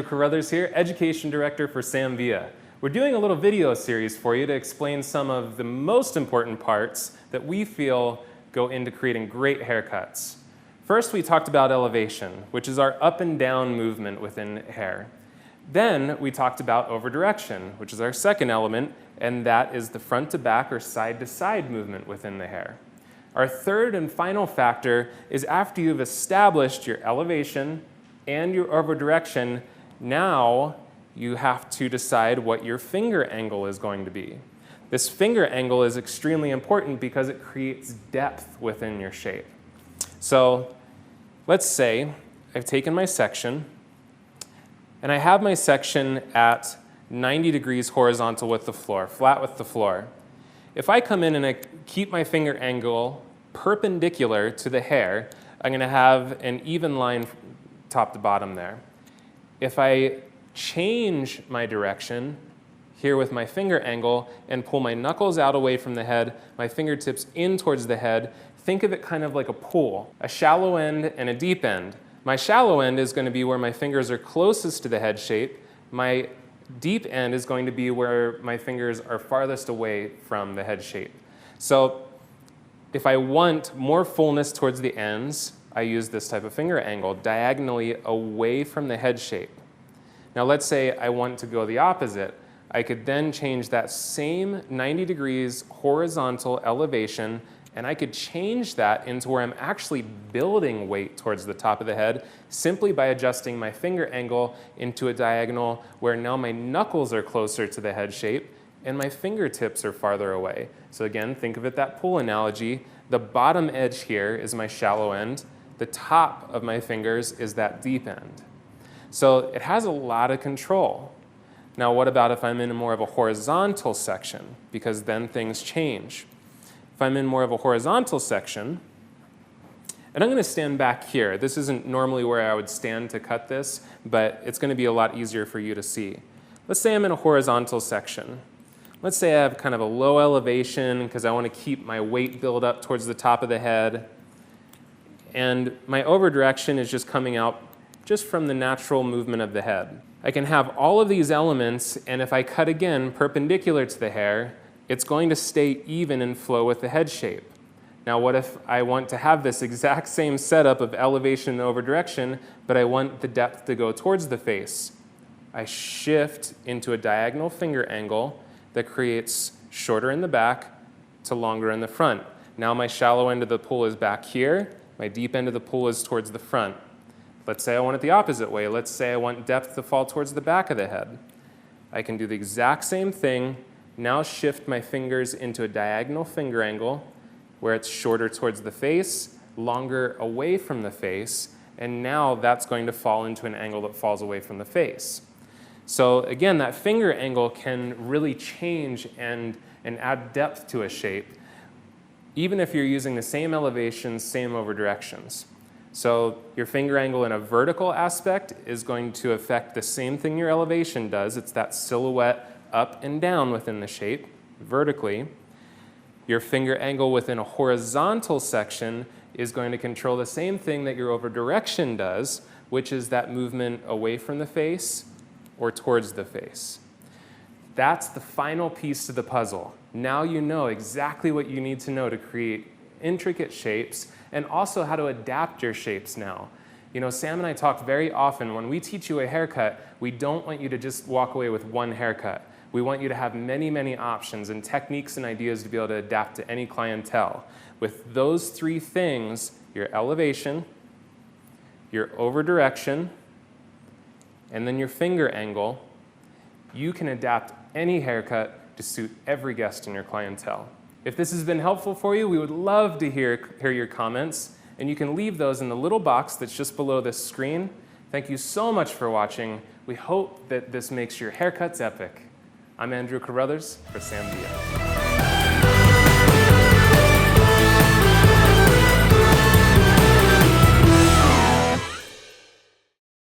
Carruthers here, Education Director for Sam Villa. We're doing a little video series for you to explain some of the most important parts that we feel go into creating great haircuts. First, we talked about elevation, which is our up and down movement within hair. Then we talked about over-direction, which is our second element, and that is the front to back or side to side movement within the hair. Our third and final factor is after you've established your elevation and your over-direction, now you have to decide what your finger angle is going to be. This finger angle is extremely important because it creates depth within your shape. So let's say I've taken my section and I have my section at 90 degrees horizontal with the floor, flat with the floor. If I come in and I keep my finger angle perpendicular to the hair, I'm going to have an even line top to bottom there. If I change my direction here with my finger angle and pull my knuckles out away from the head, my fingertips in towards the head, think of it kind of like a pool, a shallow end and a deep end. My shallow end is going to be where my fingers are closest to the head shape. My deep end is going to be where my fingers are farthest away from the head shape. So if I want more fullness towards the ends, I use this type of finger angle diagonally away from the head shape. Now let's say I want to go the opposite. I could then change that same 90 degrees horizontal elevation, and I could change that into where I'm actually building weight towards the top of the head simply by adjusting my finger angle into a diagonal where now my knuckles are closer to the head shape and my fingertips are farther away. So again, think of it that pool analogy. The bottom edge here is my shallow end. The top of my fingers is that deep end. So it has a lot of control. Now what about if I'm in more of a horizontal section? Because then things change. If I'm in more of a horizontal section, and I'm going to stand back here. This isn't normally where I would stand to cut this, but it's going to be a lot easier for you to see. Let's say I'm in a horizontal section. Let's say I have kind of a low elevation because I want to keep my weight build up towards the top of the head. And my over direction is just coming out just from the natural movement of the head. I can have all of these elements, and if I cut again perpendicular to the hair, it's going to stay even and flow with the head shape. Now what if I want to have this exact same setup of elevation and over direction, but I want the depth to go towards the face? I shift into a diagonal finger angle that creates shorter in the back to longer in the front. Now my shallow end of the pool is back here. My deep end of the pool is towards the front. Let's say I want it the opposite way. Let's say I want depth to fall towards the back of the head. I can do the exact same thing. Now shift my fingers into a diagonal finger angle where it's shorter towards the face, longer away from the face, and now that's going to fall into an angle that falls away from the face. So again, that finger angle can really change and add depth to a shape, even if you're using the same elevations, same over directions. So your finger angle in a vertical aspect is going to affect the same thing your elevation does. It's that silhouette up and down within the shape, vertically. Your finger angle within a horizontal section is going to control the same thing that your over direction does, which is that movement away from the face or towards the face. That's the final piece to the puzzle. Now you know exactly what you need to know to create intricate shapes and also how to adapt your shapes now. You know, Sam and I talk very often, when we teach you a haircut, we don't want you to just walk away with one haircut. We want you to have many, many options and techniques and ideas to be able to adapt to any clientele. With those three things, your elevation, your over direction, and then your finger angle, you can adapt any haircut to suit every guest in your clientele. If this has been helpful for you, we would love to hear your comments, and you can leave those in the little box that's just below this screen. Thank you so much for watching. We hope that this makes your haircuts epic. I'm Andrew Carruthers for Sam Villa.